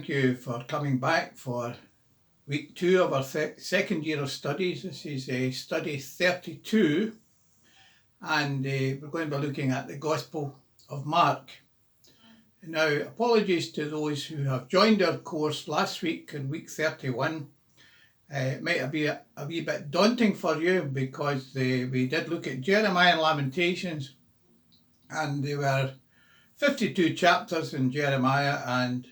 thank you for coming back for week 2 of our second year of studies. This is study 32, and we're going to be looking at the Gospel of Mark. Now, apologies to those who have joined our course last week in week 31. It might be a wee bit daunting for you because we did look at Jeremiah and Lamentations, and there were 52 chapters in Jeremiah and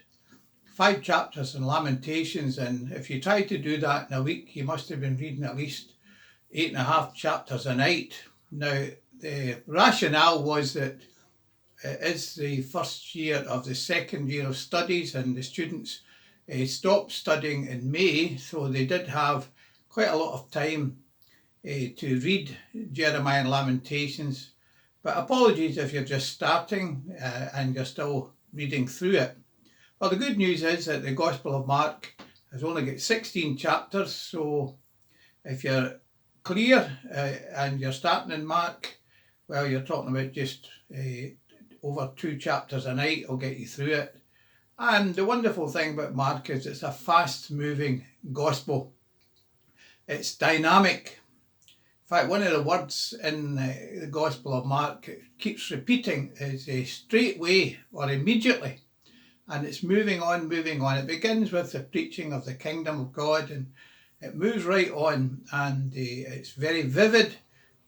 5 chapters in Lamentations, and if you try to do that in a week, you must have been reading at least 8.5 chapters a night. Now, the rationale was that it is the first year of the second year of studies, and the students stopped studying in May, so they did have quite a lot of time to read Jeremiah and Lamentations. But apologies if you're just starting and you're still reading through it. Well, the good news is that the Gospel of Mark has only got 16 chapters, so if you're clear and you're starting in Mark, well, you're talking about just over 2 chapters a night will get you through it. And the wonderful thing about Mark is it's a fast-moving gospel. It's dynamic. In fact, one of the words in the Gospel of Mark keeps repeating is straightway or immediately. And it's moving on. It begins with the preaching of the kingdom of God, and it moves right on, and it's very vivid.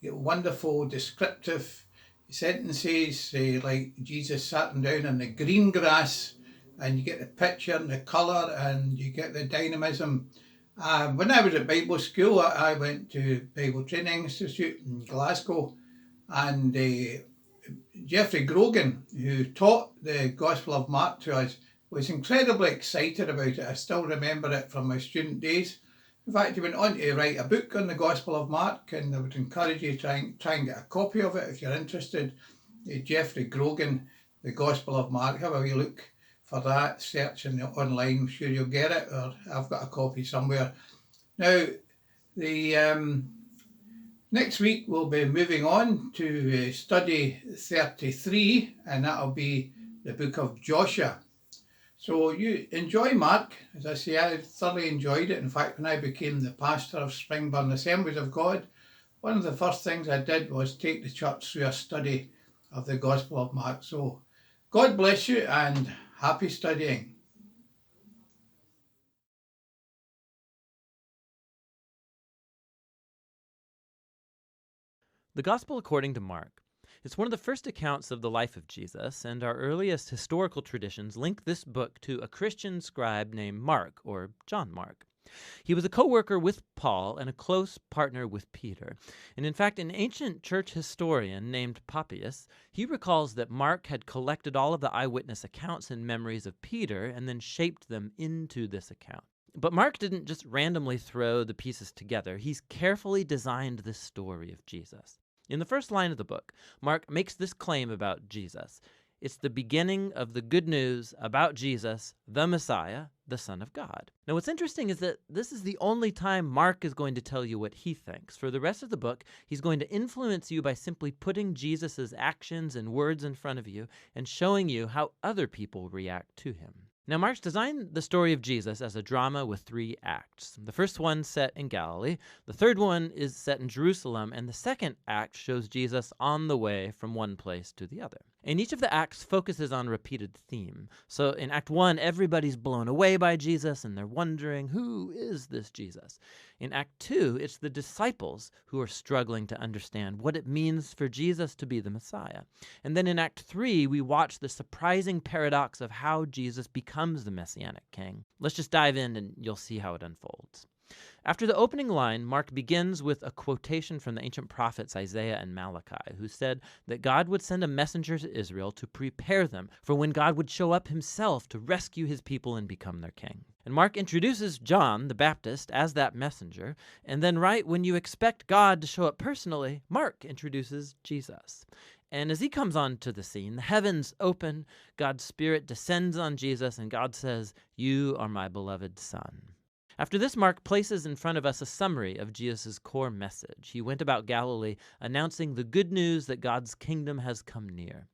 You get wonderful descriptive sentences like Jesus sat down in the green grass, and you get the picture and the colour, and you get the dynamism. When I was at Bible school, I went to Bible Training Institute in Glasgow, and Geoffrey Grogan, who taught the Gospel of Mark to us, was incredibly excited about it. I still remember it from my student days. In fact, he went on to write a book on the Gospel of Mark, and I would encourage you to try and get a copy of it if you're interested. Geoffrey Grogan, the Gospel of Mark. Have a wee look for that, search online. I'm sure you'll get it, or I've got a copy somewhere. Now, the next week we'll be moving on to study 33, and that'll be the book of Joshua. So you enjoy Mark. As I say, I thoroughly enjoyed it. In fact, when I became the pastor of Springburn Assemblies of God, one of the first things I did was take the church through a study of the Gospel of Mark. So God bless you and happy studying. The Gospel according to Mark is one of the first accounts of the life of Jesus, and our earliest historical traditions link this book to a Christian scribe named Mark, or John Mark. He was a co-worker with Paul and a close partner with Peter. And in fact, an ancient church historian named Papias, he recalls that Mark had collected all of the eyewitness accounts and memories of Peter and then shaped them into this account. But Mark didn't just randomly throw the pieces together. He's carefully designed this story of Jesus. In the first line of the book, Mark makes this claim about Jesus. It's the beginning of the good news about Jesus, the Messiah, the Son of God. Now, what's interesting is that this is the only time Mark is going to tell you what he thinks. For the rest of the book, he's going to influence you by simply putting Jesus' actions and words in front of you and showing you how other people react to him. Now, Mark's designed the story of Jesus as a drama with 3 acts. The first one set in Galilee, the third one is set in Jerusalem, and the second act shows Jesus on the way from one place to the other. And each of the acts focuses on a repeated theme. So in Act 1, everybody's blown away by Jesus, and they're wondering, who is this Jesus? In Act 2, it's the disciples who are struggling to understand what it means for Jesus to be the Messiah. And then in Act 3, we watch the surprising paradox of how Jesus becomes the Messianic King. Let's just dive in and you'll see how it unfolds. After the opening line, Mark begins with a quotation from the ancient prophets Isaiah and Malachi, who said that God would send a messenger to Israel to prepare them for when God would show up himself to rescue his people and become their king. And Mark introduces John the Baptist as that messenger, and then right when you expect God to show up personally, Mark introduces Jesus. And as he comes onto the scene, the heavens open, God's Spirit descends on Jesus, and God says, "You are my beloved Son." After this, Mark places in front of us a summary of Jesus' core message. He went about Galilee announcing the good news that God's kingdom has come near.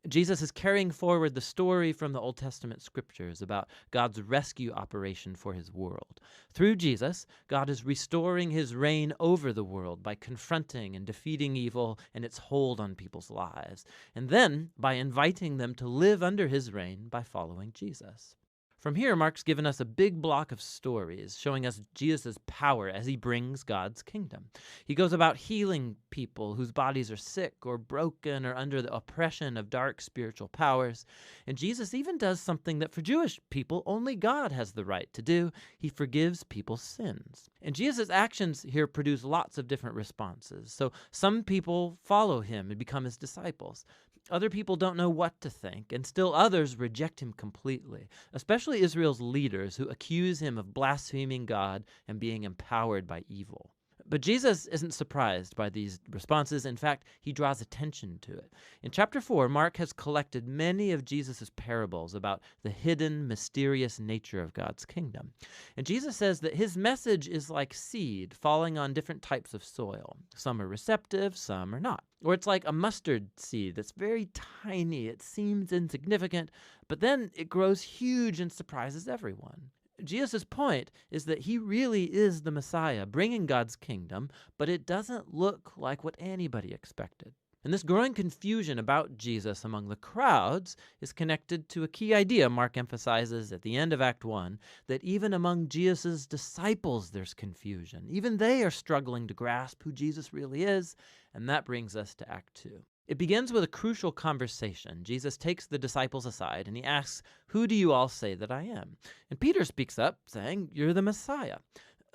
Jesus is carrying forward the story from the Old Testament scriptures about God's rescue operation for his world. Through Jesus, God is restoring his reign over the world by confronting and defeating evil and its hold on people's lives, and then by inviting them to live under his reign by following Jesus. From here, Mark's given us a big block of stories showing us Jesus' power as he brings God's kingdom. He goes about healing people whose bodies are sick or broken or under the oppression of dark spiritual powers. And Jesus even does something that for Jewish people only God has the right to do. He forgives people's sins. And Jesus' actions here produce lots of different responses. So some people follow him and become his disciples. Other people don't know what to think, and still others reject him completely, especially Israel's leaders who accuse him of blaspheming God and being empowered by evil. But Jesus isn't surprised by these responses. In fact, he draws attention to it. In chapter 4, Mark has collected many of Jesus' parables about the hidden, mysterious nature of God's kingdom. And Jesus says that his message is like seed falling on different types of soil. Some are receptive, some are not. Or it's like a mustard seed that's very tiny. It seems insignificant, but then it grows huge and surprises everyone. Jesus' point is that he really is the Messiah, bringing God's kingdom, but it doesn't look like what anybody expected. And this growing confusion about Jesus among the crowds is connected to a key idea Mark emphasizes at the end of Act 1, that even among Jesus' disciples there's confusion. Even they are struggling to grasp who Jesus really is, and that brings us to Act 2. It begins with a crucial conversation. Jesus takes the disciples aside and he asks, "Who do you all say that I am?" And Peter speaks up, saying, "You're the Messiah."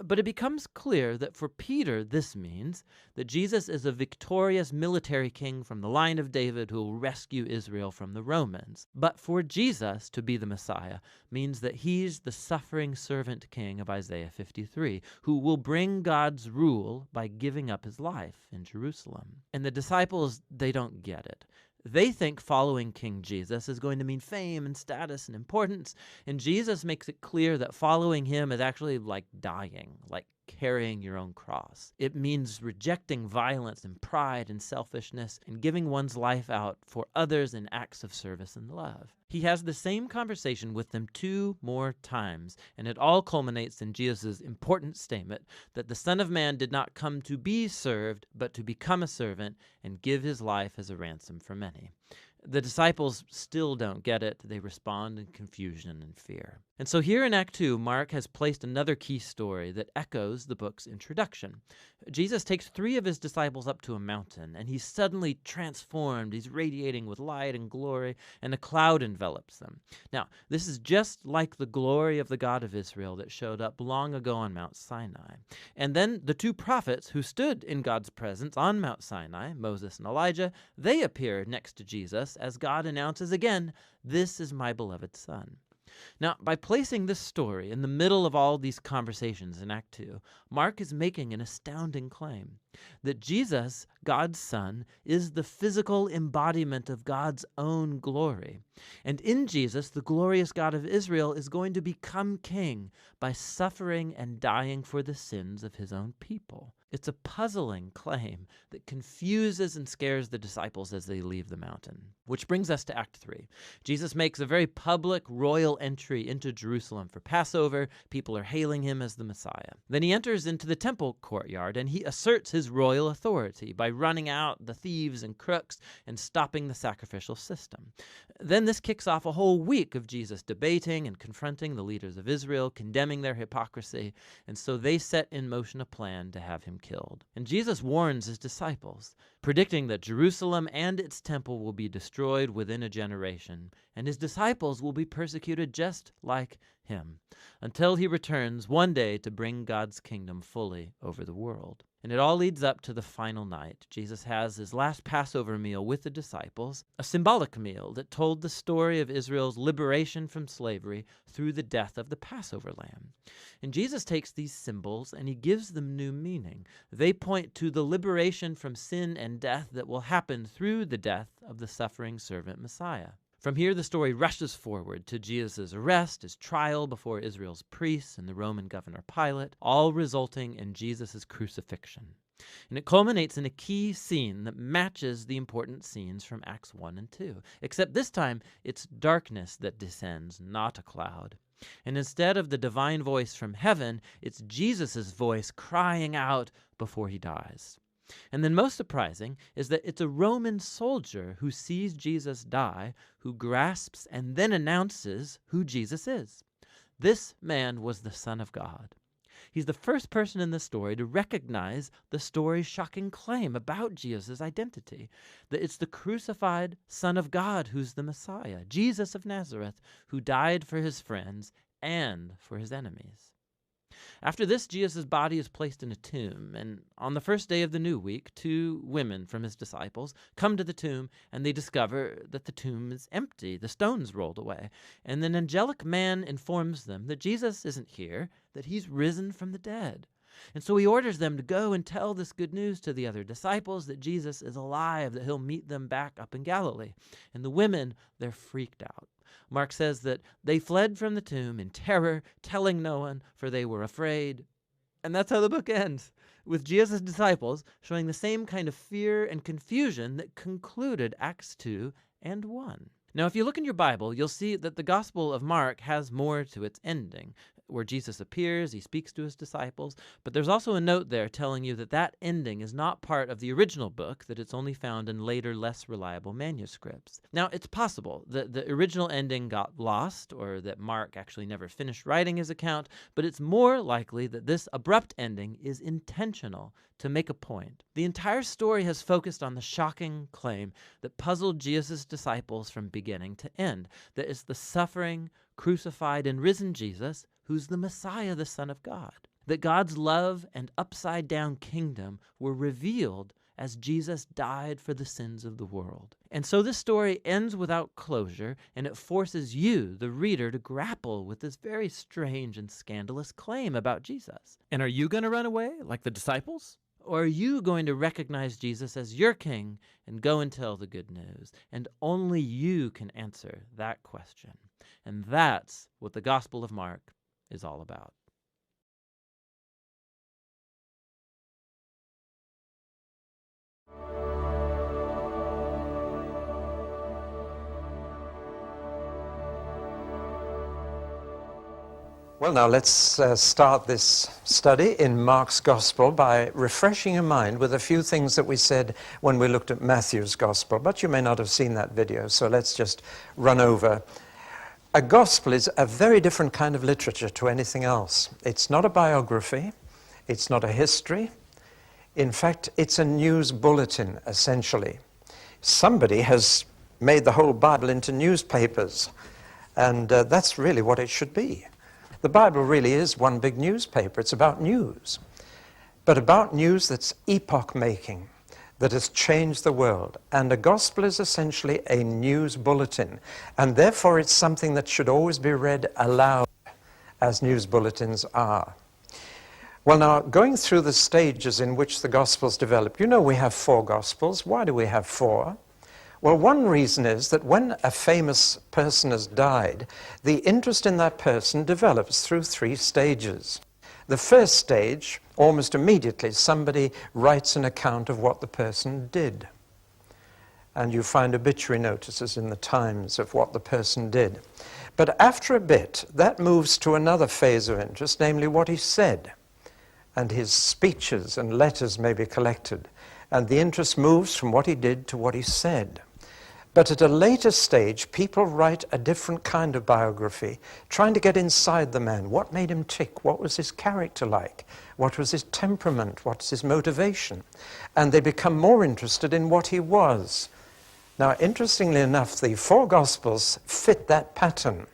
But it becomes clear that for Peter, this means that Jesus is a victorious military king from the line of David who will rescue Israel from the Romans. But for Jesus to be the Messiah means that he's the suffering servant king of Isaiah 53, who will bring God's rule by giving up his life in Jerusalem. And the disciples, they don't get it. They think following King Jesus is going to mean fame and status and importance, and Jesus makes it clear that following him is actually like dying, like carrying your own cross. It means rejecting violence and pride and selfishness and giving one's life out for others in acts of service and love. He has the same conversation with them 2 more times, and it all culminates in Jesus' important statement that the Son of Man did not come to be served, but to become a servant and give his life as a ransom for many. The disciples still don't get it. They respond in confusion and fear. And so here in Act 2, Mark has placed another key story that echoes the book's introduction. Jesus takes 3 of his disciples up to a mountain, and he's suddenly transformed. He's radiating with light and glory, and a cloud envelops them. Now, this is just like the glory of the God of Israel that showed up long ago on Mount Sinai. And then the 2 prophets who stood in God's presence on Mount Sinai, Moses and Elijah, they appear next to Jesus as God announces again, "This is my beloved Son." Now, by placing this story in the middle of all these conversations in Act 2, Mark is making an astounding claim that Jesus, God's Son, is the physical embodiment of God's own glory. And in Jesus, the glorious God of Israel is going to become king by suffering and dying for the sins of his own people. It's a puzzling claim that confuses and scares the disciples as they leave the mountain. Which brings us to Act 3. Jesus makes a very public royal entry into Jerusalem for Passover. People are hailing him as the Messiah. Then he enters into the temple courtyard and he asserts his royal authority by running out the thieves and crooks and stopping the sacrificial system. Then this kicks off a whole week of Jesus debating and confronting the leaders of Israel, condemning their hypocrisy, and so they set in motion a plan to have him killed. And Jesus warns his disciples, predicting that Jerusalem and its temple will be destroyed within a generation, and his disciples will be persecuted just like him, until he returns one day to bring God's kingdom fully over the world. And it all leads up to the final night. Jesus has his last Passover meal with the disciples, a symbolic meal that told the story of Israel's liberation from slavery through the death of the Passover lamb. And Jesus takes these symbols and he gives them new meaning. They point to the liberation from sin and death that will happen through the death of the suffering servant Messiah. From here, the story rushes forward to Jesus' arrest, his trial before Israel's priests and the Roman governor Pilate, all resulting in Jesus' crucifixion. And it culminates in a key scene that matches the important scenes from Acts 1 and 2, except this time it's darkness that descends, not a cloud. And instead of the divine voice from heaven, it's Jesus' voice crying out before he dies. And then most surprising is that it's a Roman soldier who sees Jesus die, who grasps and then announces who Jesus is. This man was the Son of God. He's the first person in the story to recognize the story's shocking claim about Jesus' identity, that it's the crucified Son of God who's the Messiah, Jesus of Nazareth, who died for his friends and for his enemies. After this, Jesus' body is placed in a tomb, and on the first day of the new week, 2 women from his disciples come to the tomb, and they discover that the tomb is empty, the stone's rolled away, and an angelic man informs them that Jesus isn't here, that he's risen from the dead. And so he orders them to go and tell this good news to the other disciples, that Jesus is alive, that he'll meet them back up in Galilee. And the women, they're freaked out. Mark says that they fled from the tomb in terror, telling no one, for they were afraid. And that's how the book ends, with Jesus' disciples showing the same kind of fear and confusion that concluded Acts 2 and 1. Now, if you look in your Bible, you'll see that the Gospel of Mark has more to its ending, where Jesus appears, he speaks to his disciples, but there's also a note there telling you that that ending is not part of the original book, that it's only found in later, less reliable manuscripts. Now, it's possible that the original ending got lost, or that Mark actually never finished writing his account, but it's more likely that this abrupt ending is intentional to make a point. The entire story has focused on the shocking claim that puzzled Jesus' disciples from beginning to end, that it's the suffering, crucified, and risen Jesus who's the Messiah, the Son of God. That God's love and upside-down kingdom were revealed as Jesus died for the sins of the world. And so this story ends without closure, and it forces you, the reader, to grapple with this very strange and scandalous claim about Jesus. And are you going to run away like the disciples? Or are you going to recognize Jesus as your king and go and tell the good news? And only you can answer that question. And that's what the Gospel of Mark is all about. Well, now let's start this study in Mark's Gospel by refreshing your mind with a few things that we said when we looked at Matthew's Gospel, but you may not have seen that video, so let's just run over. A Gospel is a very different kind of literature to anything else. It's not a biography, it's not a history. In fact, it's a news bulletin, essentially. Somebody has made the whole Bible into newspapers, and that's really what it should be. The Bible really is one big newspaper. It's about news, but about news that's epoch-making, that has changed the world. And a gospel is essentially a news bulletin, and therefore it's something that should always be read aloud, as news bulletins are. Well, now, going through the stages in which the Gospels develop, you know we have 4 Gospels. Why do we have 4? Well, one reason is that when a famous person has died, the interest in that person develops through 3 stages. The first stage, almost immediately, somebody writes an account of what the person did. And you find obituary notices in the Times of what the person did. But after a bit, that moves to another phase of interest, namely what he said. And his speeches and letters may be collected. And the interest moves from what he did to what he said. But at a later stage, people write a different kind of biography, trying to get inside the man. What made him tick? What was his character like? What was his temperament? What's his motivation? And they become more interested in what he was. Now, interestingly enough, the 4 Gospels fit that pattern.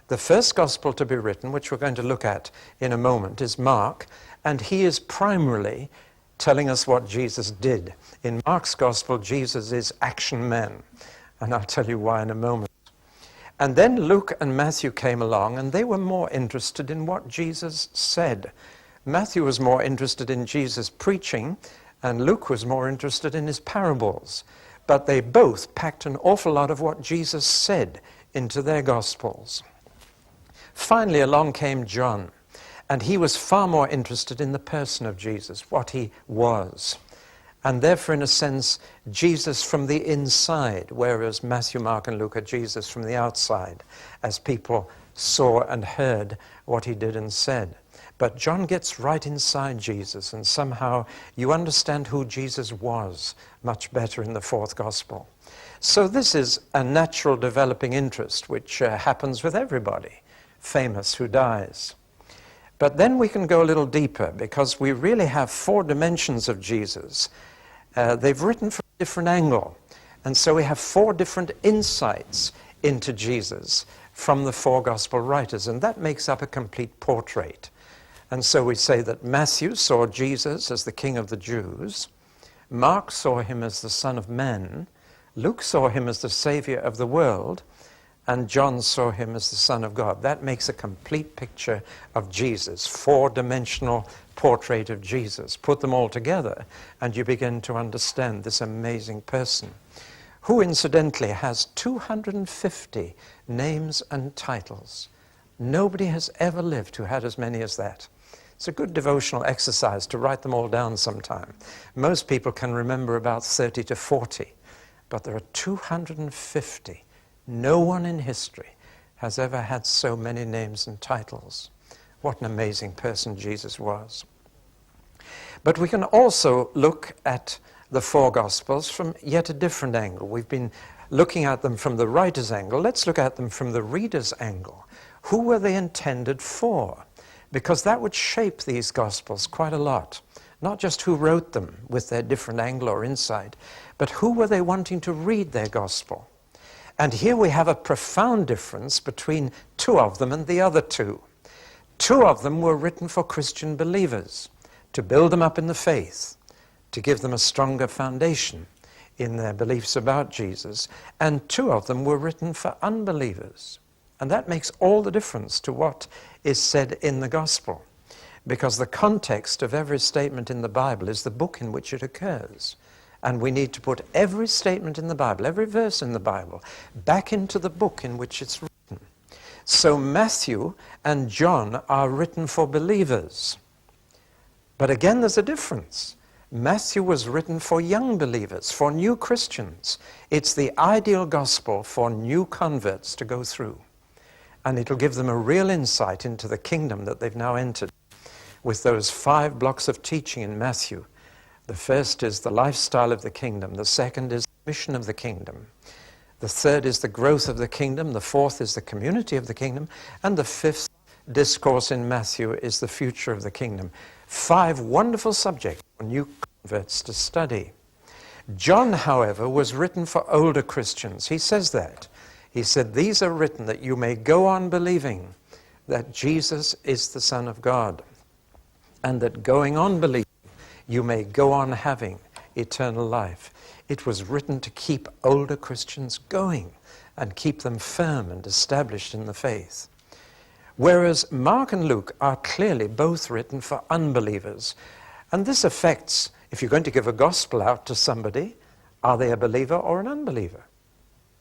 The first Gospel to be written, which we're going to look at in a moment, is Mark, and he is primarily telling us what Jesus did. In Mark's Gospel, Jesus is action man. And I'll tell you why in a moment. And then Luke and Matthew came along, and they were more interested in what Jesus said. Matthew was more interested in Jesus preaching, and Luke was more interested in his parables. but they both packed an awful lot of what Jesus said into their Gospels. Finally, along came John, and he was far more interested in the person of Jesus, what he was. And therefore, in a sense, Jesus from the inside, whereas Matthew, Mark, and Luke are Jesus from the outside, as people saw and heard what he did and said. But John gets right inside Jesus, and somehow you understand who Jesus was much better in the fourth Gospel. So this is a natural developing interest, which happens with everybody famous who dies. But then we can go a little deeper, because we really have 4 dimensions of Jesus. They've written from a different angle, and so we have 4 different insights into Jesus from the 4 Gospel writers, and that makes up a complete portrait. And so we say that Matthew saw Jesus as the King of the Jews, Mark saw him as the Son of Man, Luke saw him as the Savior of the world, and John saw him as the Son of God. That makes a complete picture of Jesus, 4-dimensional portrait of Jesus. Put them all together, and you begin to understand this amazing person, who incidentally has 250 names and titles. Nobody has ever lived who had as many as that. It's a good devotional exercise to write them all down sometime. Most people can remember about 30 to 40, but there are 250. No one in history has ever had so many names and titles. What an amazing person Jesus was. But we can also look at the 4 Gospels from yet a different angle. We've been looking at them from the writer's angle. Let's look at them from the reader's angle. Who were they intended for? Because that would shape these Gospels quite a lot. Not just who wrote them with their different angle or insight, but who were they wanting to read their Gospel? And here we have a profound difference between 2 of them and the other 2. 2 of them were written for Christian believers, to build them up in the faith, to give them a stronger foundation in their beliefs about Jesus. And 2 of them were written for unbelievers. And that makes all the difference to what is said in the Gospel, because the context of every statement in the Bible is the book in which it occurs. And we need to put every statement in the Bible, every verse in the Bible, back into the book in which it's written. So Matthew and John are written for believers. But again, there's a difference. Matthew was written for young believers, for new Christians. It's the ideal gospel for new converts to go through. And it'll give them a real insight into the kingdom that they've now entered, with those 5 blocks of teaching in Matthew. The first is the lifestyle of the kingdom. The second is the mission of the kingdom. The third is the growth of the kingdom. The fourth is the community of the kingdom. And the 5th discourse in Matthew is the future of the kingdom. 5 wonderful subjects for new converts to study. John, however, was written for older Christians. He says that. He said, these are written that you may go on believing that Jesus is the Son of God, and that going on believing, you may go on having eternal life. It was written to keep older Christians going and keep them firm and established in the faith. Whereas Mark and Luke are clearly both written for unbelievers. And this affects, if you're going to give a gospel out to somebody, are they a believer or an unbeliever?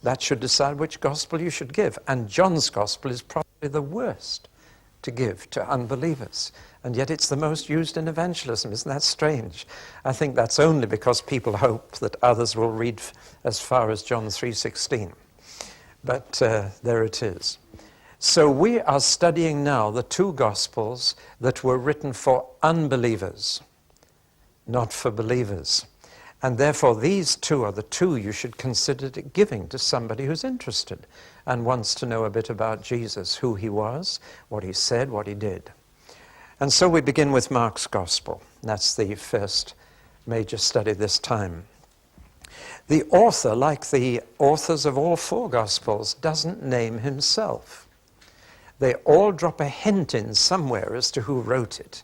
That should decide which gospel you should give. And John's gospel is probably the worst to give to unbelievers. And yet it's the most used in evangelism. Isn't that strange? I think that's only because people hope that others will read as far as John 3:16. But there it is. So we are studying now the 2 Gospels that were written for unbelievers, not for believers. And therefore these 2 are the 2 you should consider giving to somebody who's interested and wants to know a bit about Jesus, who he was, what he said, what he did. And so we begin with Mark's Gospel. That's the first major study this time. The author, like the authors of all 4 Gospels, doesn't name himself. They all drop a hint in somewhere as to who wrote it,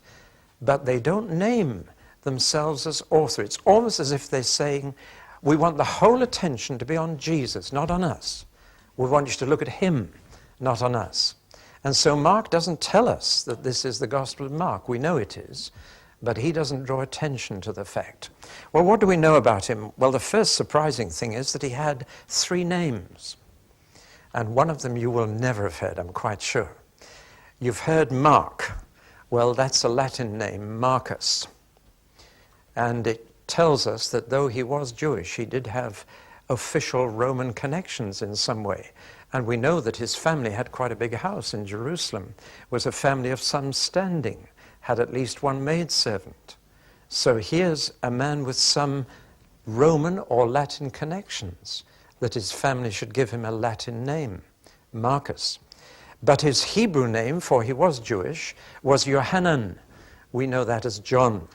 but they don't name themselves as author. It's almost as if they're saying, we want the whole attention to be on Jesus, not on us. We want you to look at him, not on us. And so Mark doesn't tell us that this is the Gospel of Mark. We know it is. but he doesn't draw attention to the fact. Well, what do we know about him? Well, the first surprising thing is that he had 3 names. And one of them you will never have heard, I'm quite sure. You've heard Mark. Well, that's a Latin name, Marcus. And it tells us that though he was Jewish, he did have official Roman connections in some way. And we know that his family had quite a big house in Jerusalem, was a family of some standing, had at least one maidservant. So here's a man with some Roman or Latin connections, that his family should give him a Latin name, Marcus. But his Hebrew name, for he was Jewish, was Yohanan. We know that as John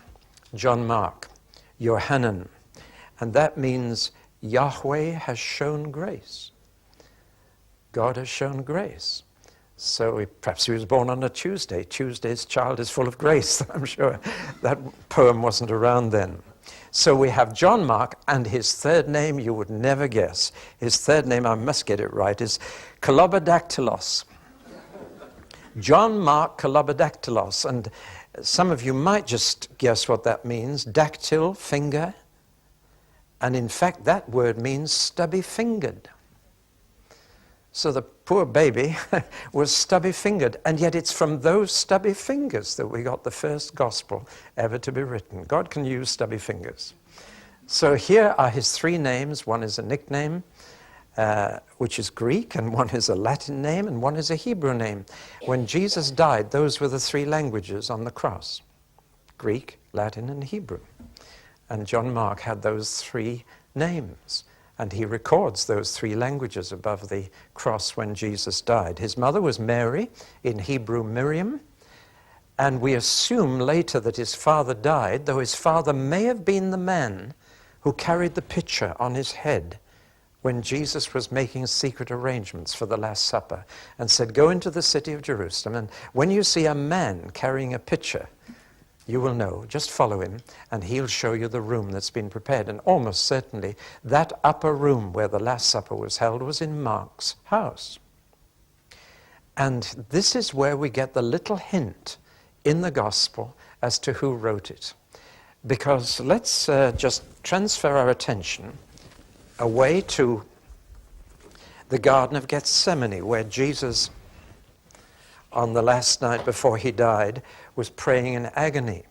Mark, Yohanan. And that means Yahweh has shown grace. God has shown grace. So perhaps he was born on a Tuesday. Tuesday's child is full of grace. I'm sure that poem wasn't around then. So we have John Mark, and his third name you would never guess. His third name, I must get it right, is Kolobodactylos. John Mark Kolobodactylos. And some of you might just guess what that means. Dactyl, finger. And in fact, that word means stubby-fingered. So the poor baby was stubby-fingered, and yet it's from those stubby fingers that we got the first gospel ever to be written. God can use stubby fingers. So here are his 3 names. One is a nickname, which is Greek, and one is a Latin name, and one is a Hebrew name. When Jesus died, those were the 3 languages on the cross: Greek, Latin, and Hebrew. And John Mark had those 3 names. And he records those 3 languages above the cross when Jesus died. His mother was Mary, in Hebrew Miriam. And we assume later that his father died, though his father may have been the man who carried the pitcher on his head when Jesus was making secret arrangements for the Last Supper, and said, "Go into the city of Jerusalem, and when you see a man carrying a pitcher, you will know, just follow him, and he'll show you the room that's been prepared." And almost certainly, that upper room where the Last Supper was held was in Mark's house. And this is where we get the little hint in the Gospel as to who wrote it. Because let's just transfer our attention away to the Garden of Gethsemane, where Jesus, on the last night before he died, was praying in agony.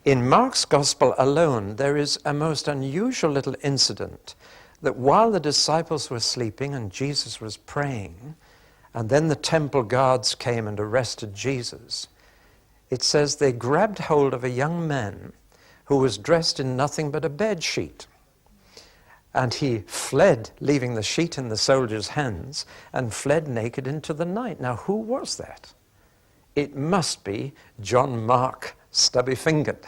In Mark's Gospel alone, there is a most unusual little incident that while the disciples were sleeping and Jesus was praying, and then the temple guards came and arrested Jesus, it says they grabbed hold of a young man who was dressed in nothing but a bed sheet. And he fled, leaving the sheet in the soldiers' hands, and fled naked into the night. Now, who was that? It must be John Mark Stubby-Fingered.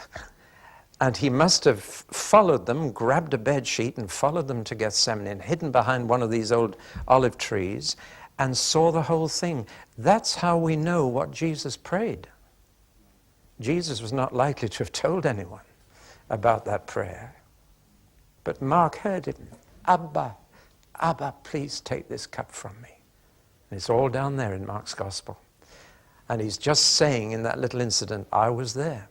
And he must have followed them, grabbed a bed sheet and followed them to Gethsemane, and hidden behind one of these old olive trees, and saw the whole thing. That's how we know what Jesus prayed. Jesus was not likely to have told anyone about that prayer. But Mark heard it. Abba, Abba, please take this cup from me. And it's all down there in Mark's Gospel. And he's just saying in that little incident, I was there.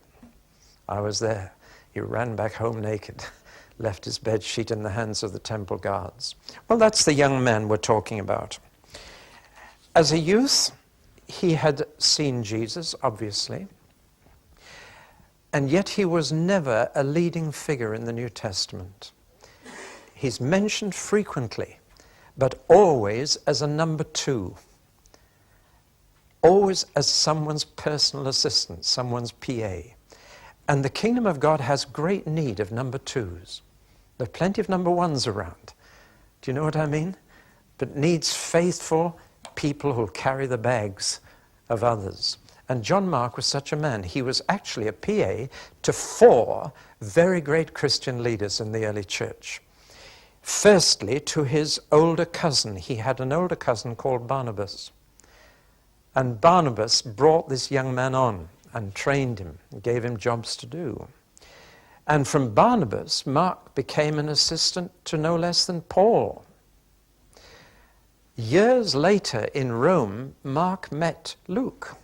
I was there. He ran back home naked, left his bed sheet in the hands of the temple guards. Well, that's the young man we're talking about. As a youth, he had seen Jesus, obviously. And yet he was never a leading figure in the New Testament. He's mentioned frequently, but always as a number 2. Always as someone's personal assistant, someone's PA. And the kingdom of God has great need of number 2s. There are plenty of number 1s around. Do you know what I mean? But needs faithful people who'll carry the bags of others. And John Mark was such a man. He was actually a PA to 4 very great Christian leaders in the early church. Firstly, to his older cousin. He had an older cousin called Barnabas. And Barnabas brought this young man on and trained him, and gave him jobs to do. And from Barnabas, Mark became an assistant to no less than Paul. Years later in Rome, Mark met Luke.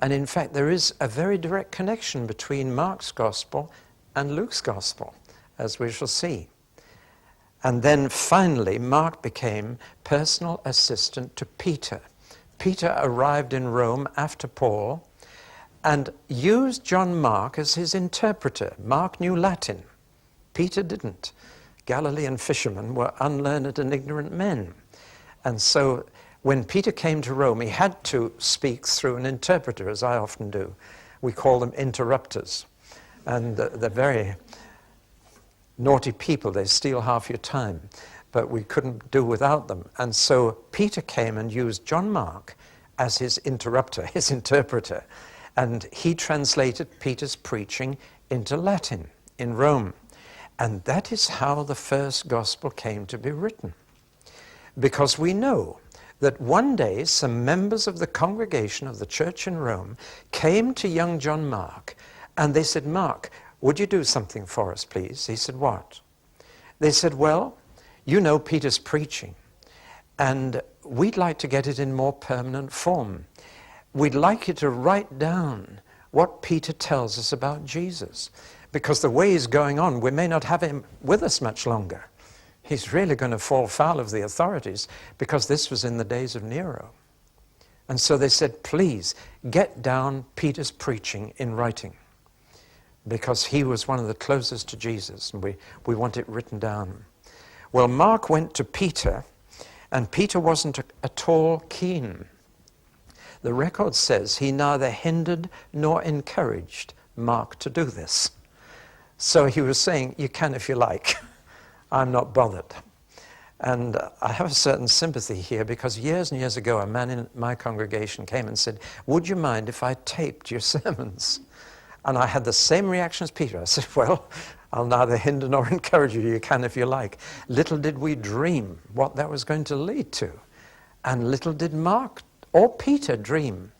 And in fact, there is a very direct connection between Mark's gospel and Luke's gospel, as we shall see. And then finally, Mark became personal assistant to Peter. Peter arrived in Rome after Paul and used John Mark as his interpreter. Mark knew Latin. Peter didn't. Galilean fishermen were unlearned and ignorant men. And so when Peter came to Rome, he had to speak through an interpreter, as I often do. We call them interrupters. And they're very naughty people. They steal half your time. But we couldn't do without them. And so Peter came and used John Mark as his interrupter, his interpreter. And he translated Peter's preaching into Latin in Rome. And that is how the first gospel came to be written. Because we know that one day some members of the congregation of the church in Rome came to young John Mark and they said, "Mark, would you do something for us, please?" He said, "What?" They said, "Well, you know Peter's preaching, and we'd like to get it in more permanent form. We'd like you to write down what Peter tells us about Jesus, because the way he's going on, we may not have him with us much longer. He's really going to fall foul of the authorities, because this was in the days of Nero." And so they said, "Please get down Peter's preaching in writing, because he was one of the closest to Jesus, and we want it written down." Well, Mark went to Peter, and Peter wasn't at all keen. The record says he neither hindered nor encouraged Mark to do this. So he was saying, "You can if you like. I'm not bothered." And I have a certain sympathy here, because years and years ago a man in my congregation came and said, "Would you mind if I taped your sermons?" And I had the same reaction as Peter. I said, "Well, I'll neither hinder nor encourage you. You can if you like." Little did we dream what that was going to lead to. And little did Mark or Peter dream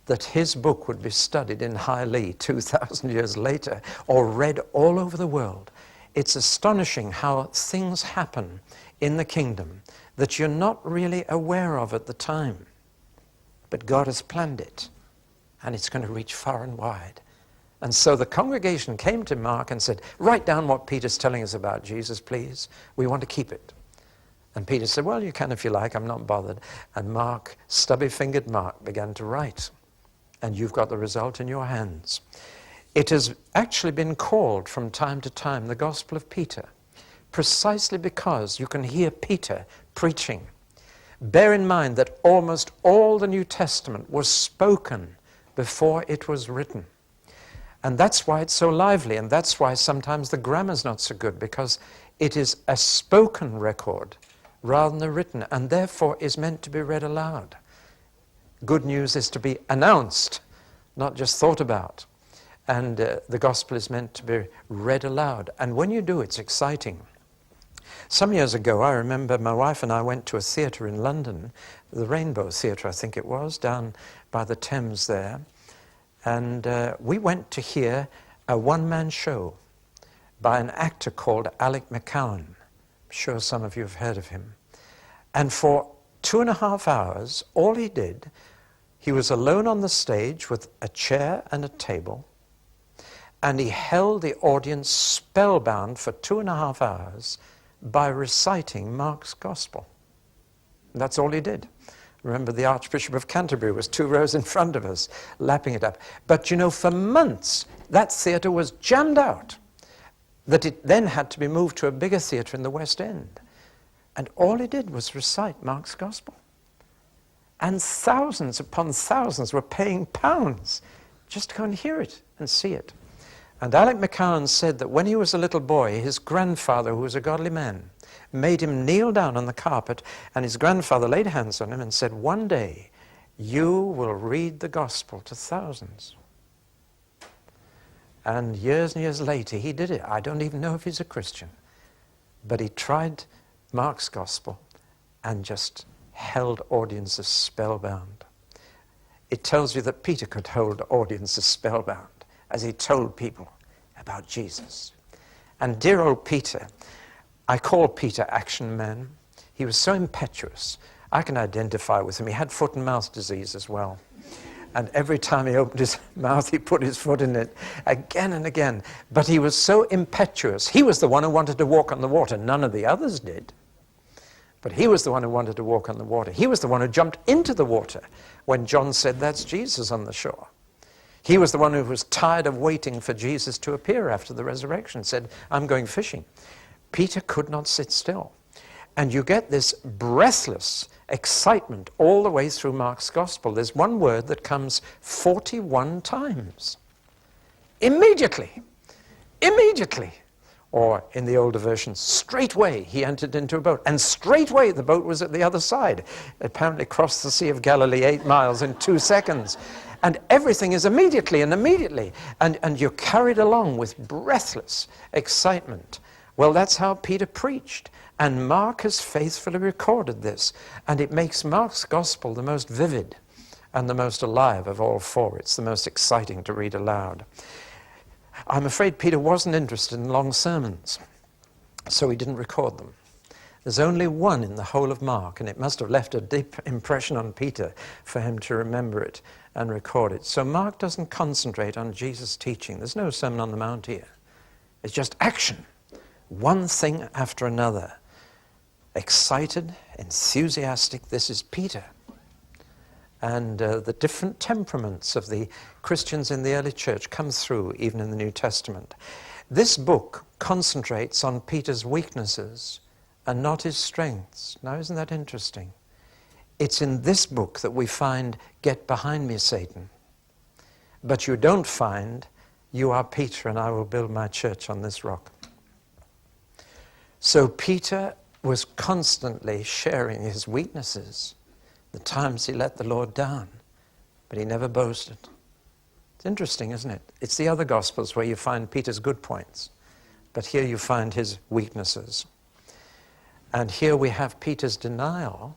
that his book would be studied in High Lee 2,000 years later, or read all over the world. It's astonishing how things happen in the kingdom that you're not really aware of at the time. But God has planned it, and it's going to reach far and wide. And so the congregation came to Mark and said, "Write down what Peter's telling us about Jesus, please. We want to keep it." And Peter said, "Well, you can if you like. I'm not bothered." And Mark, stubby-fingered Mark, began to write. And you've got the result in your hands. It has actually been called from time to time the Gospel of Peter, precisely because you can hear Peter preaching. Bear in mind that almost all the New Testament was spoken before it was written. And that's why it's so lively, and that's why sometimes the grammar's not so good, because it is a spoken record rather than a written, and therefore is meant to be read aloud. Good news is to be announced, not just thought about. And the gospel is meant to be read aloud. And when you do, it's exciting. Some years ago, I remember my wife and I went to a theatre in London, the Rainbow Theatre, I think it was, down by the Thames there. And we went to hear a one-man show by an actor called Alec McCowan. I'm sure some of you have heard of him. And for 2.5 hours, all he did, he was alone on the stage with a chair and a table, and he held the audience spellbound for 2.5 hours by reciting Mark's Gospel. That's all he did. Remember, the Archbishop of Canterbury was 2 rows in front of us, lapping it up. But you know, for months, that theatre was jammed out, that it then had to be moved to a bigger theatre in the West End. And all he did was recite Mark's Gospel. And thousands upon thousands were paying pounds just to go and hear it and see it. And Alec McCowan said that when he was a little boy, his grandfather, who was a godly man, made him kneel down on the carpet, and his grandfather laid hands on him and said, "One day you will read the gospel to thousands." And years later, he did it. I don't even know if he's a Christian. But he tried Mark's Gospel and just held audiences spellbound. It tells you that Peter could hold audiences spellbound as he told people about Jesus. And dear old Peter, I call Peter Action Man. He was so impetuous. I can identify with him. He had foot and mouth disease as well. And every time he opened his mouth, he put his foot in it again and again. But he was so impetuous. He was the one who wanted to walk on the water. None of the others did. But he was the one who wanted to walk on the water. He was the one who jumped into the water when John said, "That's Jesus on the shore." He was the one who was tired of waiting for Jesus to appear after the resurrection, said, "I'm going fishing." Peter could not sit still. And you get this breathless excitement all the way through Mark's gospel. There's one word that comes 41 times. Immediately. Immediately. Or in the older version, straightway he entered into a boat. And straightway the boat was at the other side. It apparently crossed the Sea of Galilee 8 miles in 2 seconds. And everything is immediately and immediately. And you're carried along with breathless excitement. Well, that's how Peter preached. And Mark has faithfully recorded this. And it makes Mark's gospel the most vivid and the most alive of all four. It's the most exciting to read aloud. I'm afraid Peter wasn't interested in long sermons, so he didn't record them. There's only one in the whole of Mark, and it must have left a deep impression on Peter for him to remember it and record it. So Mark doesn't concentrate on Jesus' teaching. There's no Sermon on the Mount here. It's just action, one thing after another. Excited, enthusiastic, this is Peter. And the different temperaments of the Christians in the early church come through even in the New Testament. This book concentrates on Peter's weaknesses and not his strengths. Now, isn't that interesting? It's in this book that we find, "Get behind me, Satan." But you don't find, "You are Peter and I will build my church on this rock." So Peter was constantly sharing his weaknesses, the times he let the Lord down, but he never boasted. It's interesting, isn't it? It's the other Gospels where you find Peter's good points, but here you find his weaknesses. And here we have Peter's denial,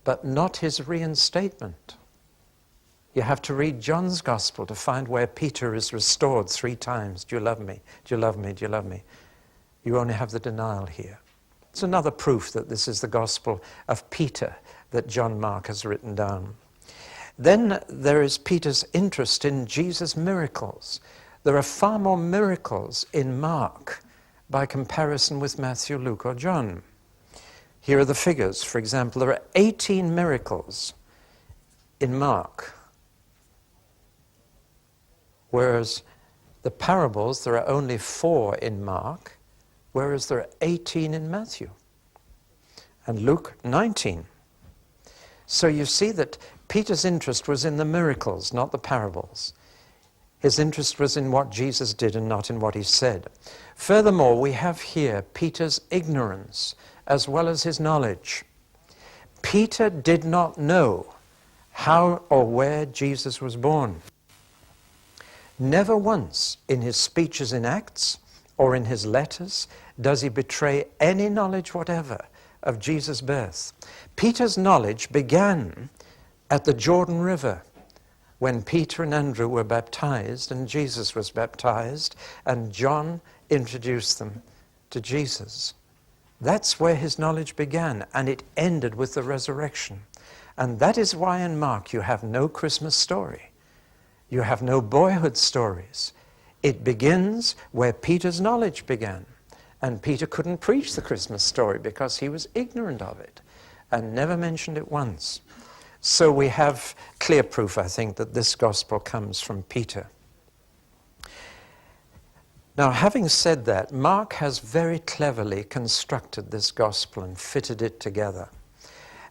but not his reinstatement. You have to read John's Gospel to find where Peter is restored 3 times. "Do you love me? Do you love me? Do you love me?" You only have the denial here. It's another proof that this is the Gospel of Peter that John Mark has written down. Then there is Peter's interest in Jesus' miracles. There are far more miracles in Mark by comparison with Matthew, Luke, or John. Here are the figures. For example, there are 18 miracles in Mark, whereas the parables, there are only 4 in Mark, whereas there are 18 in Matthew, and Luke 19. So you see that Peter's interest was in the miracles, not the parables. His interest was in what Jesus did and not in what he said. Furthermore, we have here Peter's ignorance as well as his knowledge. Peter did not know how or where Jesus was born. Never once in his speeches in Acts or in his letters does he betray any knowledge whatever of Jesus' birth. Peter's knowledge began at the Jordan River when Peter and Andrew were baptized and Jesus was baptized and John introduced them to Jesus. That's where his knowledge began, and it ended with the resurrection. And that is why in Mark you have no Christmas story. You have no boyhood stories. It begins where Peter's knowledge began. And Peter couldn't preach the Christmas story because he was ignorant of it and never mentioned it once. So we have clear proof, I think, that this gospel comes from Peter. Now, having said that, Mark has very cleverly constructed this gospel and fitted it together.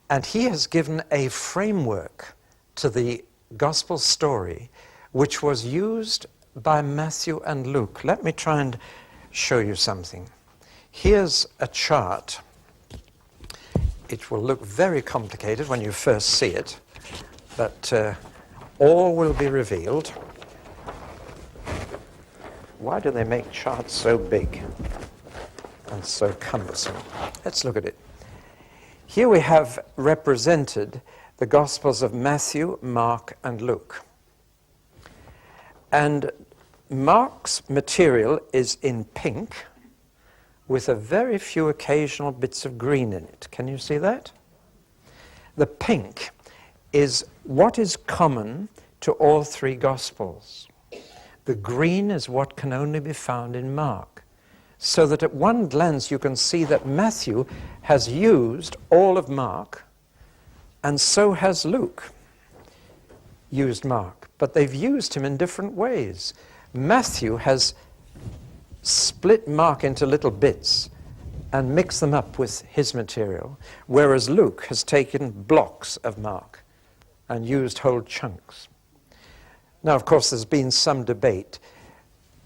And he has given a framework to the gospel story which was used by Matthew and Luke. Let me try and show you something. Here's a chart. It will look very complicated when you first see it, but all will be revealed. Why do they make charts so big and so cumbersome? Let's look at it. Here we have represented the Gospels of Matthew, Mark, and Luke. And Mark's material is in pink with a very few occasional bits of green in it. Can you see that? The pink is what is common to all three Gospels. The green is what can only be found in Mark. So that at one glance you can see that Matthew has used all of Mark, and so has Luke used Mark. But they've used him in different ways. Matthew has split Mark into little bits and mixed them up with his material, whereas Luke has taken blocks of Mark and used whole chunks. Now, of course, there's been some debate.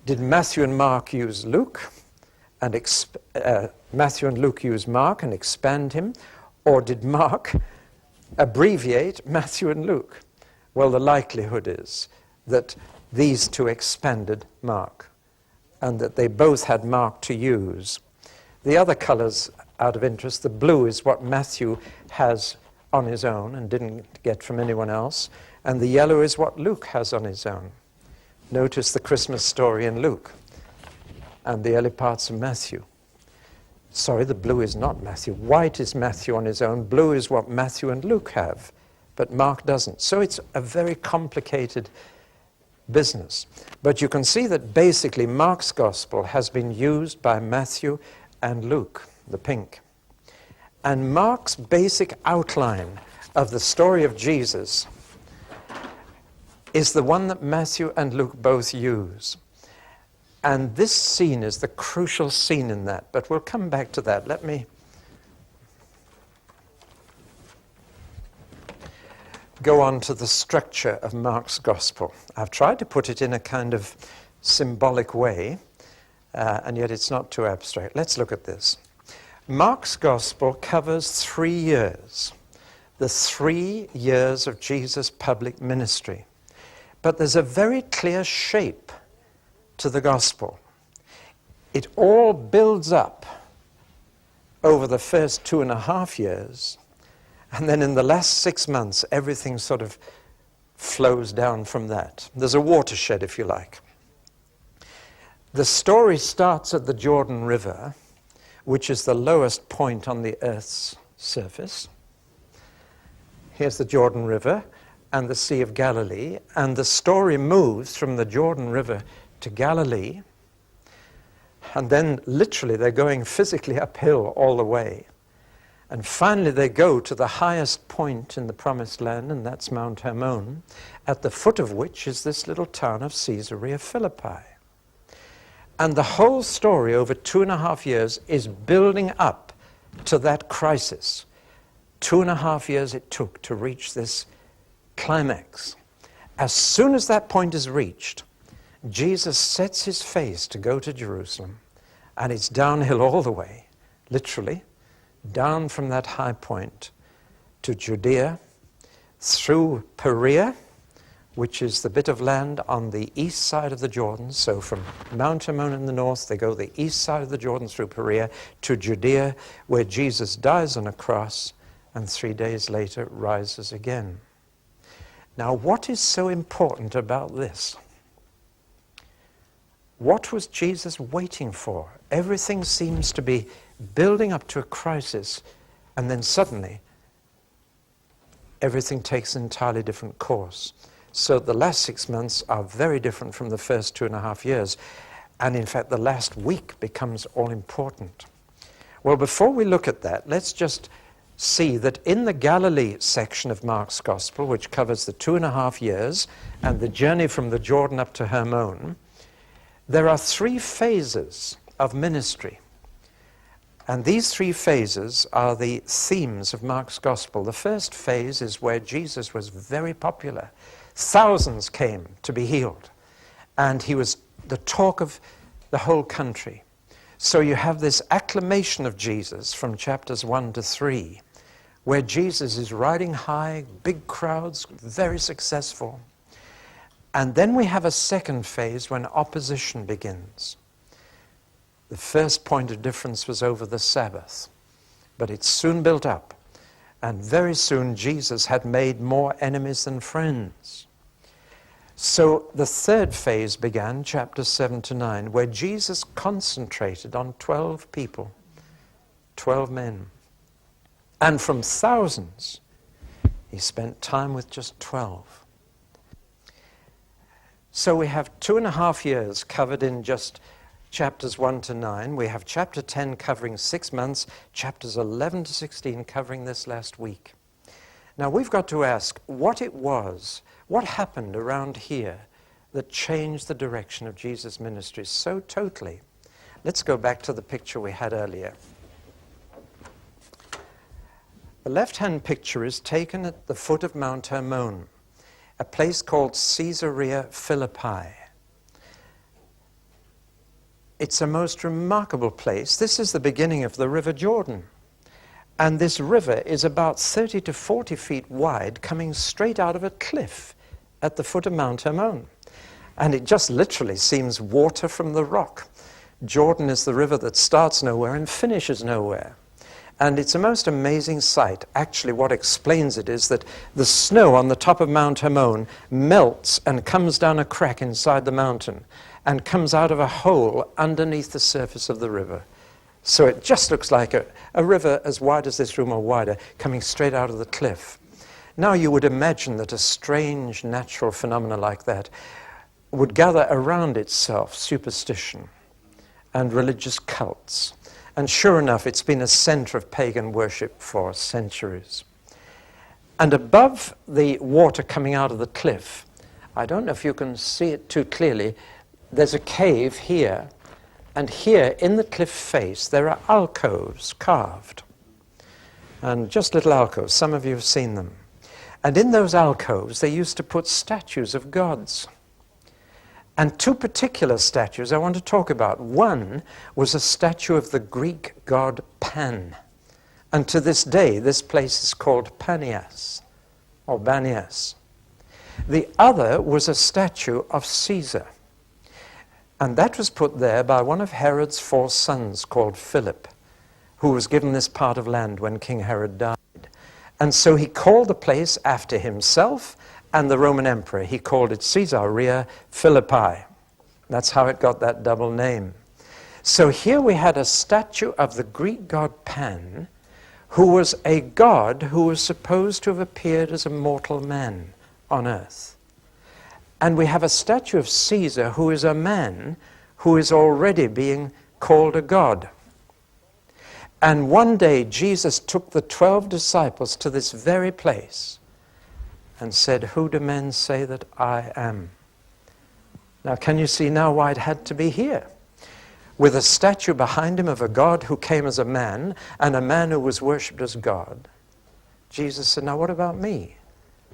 Did Matthew and Mark use Luke, and Matthew and Luke use Mark and expand him, or did Mark abbreviate Matthew and Luke? Well, the likelihood is that these two expanded Mark, and that they both had Mark to use. The other colors, out of interest, the blue is what Matthew has on his own and didn't get from anyone else, and the yellow is what Luke has on his own. Notice the Christmas story in Luke and the early parts of Matthew. Sorry, the blue is not Matthew. White is Matthew on his own. Blue is what Matthew and Luke have, but Mark doesn't. So it's a very complicated business. But you can see that basically Mark's gospel has been used by Matthew and Luke, the pink. And Mark's basic outline of the story of Jesus is the one that Matthew and Luke both use. And this scene is the crucial scene in that, but we'll come back to that. Let me go on to the structure of Mark's gospel. I've tried to put it in a kind of symbolic way, and yet it's not too abstract. Let's look at this. Mark's gospel covers 3 years, the 3 years of Jesus' public ministry. But there's a very clear shape to the gospel. It all builds up over the first 2.5 years, and then in the last 6 months, everything sort of flows down from that. There's a watershed, if you like. The story starts at the Jordan River, which is the lowest point on the earth's surface. Here's the Jordan River and the Sea of Galilee, and the story moves from the Jordan River to Galilee, and then literally they're going physically uphill all the way. And finally they go to the highest point in the Promised Land, and that's Mount Hermon, at the foot of which is this little town of Caesarea Philippi. And the whole story over 2.5 years is building up to that crisis. 2.5 years it took to reach this climax. As soon as that point is reached, Jesus sets his face to go to Jerusalem, and it's downhill all the way, literally, down from that high point to Judea, through Perea, which is the bit of land on the east side of the Jordan. So from Mount Hermon in the north, they go the east side of the Jordan through Perea to Judea, where Jesus dies on a cross and 3 days later rises again. Now, what is so important about this? What was Jesus waiting for? Everything seems to be building up to a crisis, and then suddenly everything takes an entirely different course. So the last 6 months are very different from the first 2.5 years, and in fact the last week becomes all important. Well, before we look at that, let's just see that in the Galilee section of Mark's Gospel, which covers the 2.5 years and the journey from the Jordan up to Hermon, there are 3 phases of ministry. And these 3 phases are the themes of Mark's Gospel. The first phase is where Jesus was very popular. Thousands came to be healed, and he was the talk of the whole country. So you have this acclamation of Jesus from chapters 1 to 3, where Jesus is riding high, big crowds, very successful. And then we have a second phase when opposition begins. The first point of difference was over the Sabbath, but it soon built up, and very soon Jesus had made more enemies than friends. So the third phase began, chapters 7 to 9, where Jesus concentrated on 12 people, 12 men. And from thousands, he spent time with just 12. So we have 2.5 years covered in just chapters 1 to 9. We have chapter 10 covering 6 months, chapters 11 to 16 covering this last week. Now we've got to ask what it was, what happened around here that changed the direction of Jesus' ministry so totally. Let's go back to the picture we had earlier. The left-hand picture is taken at the foot of Mount Hermon, a place called Caesarea Philippi. It's a most remarkable place. This is the beginning of the River Jordan. And this river is about 30 to 40 feet wide, coming straight out of a cliff at the foot of Mount Hermon. And it just literally seems water from the rock. Jordan is the river that starts nowhere and finishes nowhere. And it's a most amazing sight. Actually, what explains it is that the snow on the top of Mount Hermon melts and comes down a crack inside the mountain and comes out of a hole underneath the surface of the river. So it just looks like a river as wide as this room or wider coming straight out of the cliff. Now you would imagine that a strange natural phenomenon like that would gather around itself superstition and religious cults. And sure enough, it's been a center of pagan worship for centuries. And above the water coming out of the cliff, I don't know if you can see it too clearly, there's a cave here, and here in the cliff face there are alcoves carved. And just little alcoves, some of you have seen them. And in those alcoves they used to put statues of gods. And 2 particular statues I want to talk about. One was a statue of the Greek god Pan. And to this day, this place is called Panias, or Banias. The other was a statue of Caesar. And that was put there by one of Herod's 4 sons called Philip, who was given this part of land when King Herod died. And so he called the place after himself and the Roman emperor. He called it Caesarea Philippi. That's how it got that double name. So here we had a statue of the Greek god Pan, who was a god who was supposed to have appeared as a mortal man on earth. And we have a statue of Caesar, who is a man who is already being called a god. And one day Jesus took the 12 disciples to this very place and said, "Who do men say that I am?" Now, can you see now why it had to be here? With a statue behind him of a God who came as a man and a man who was worshipped as God. Jesus said, "Now what about me?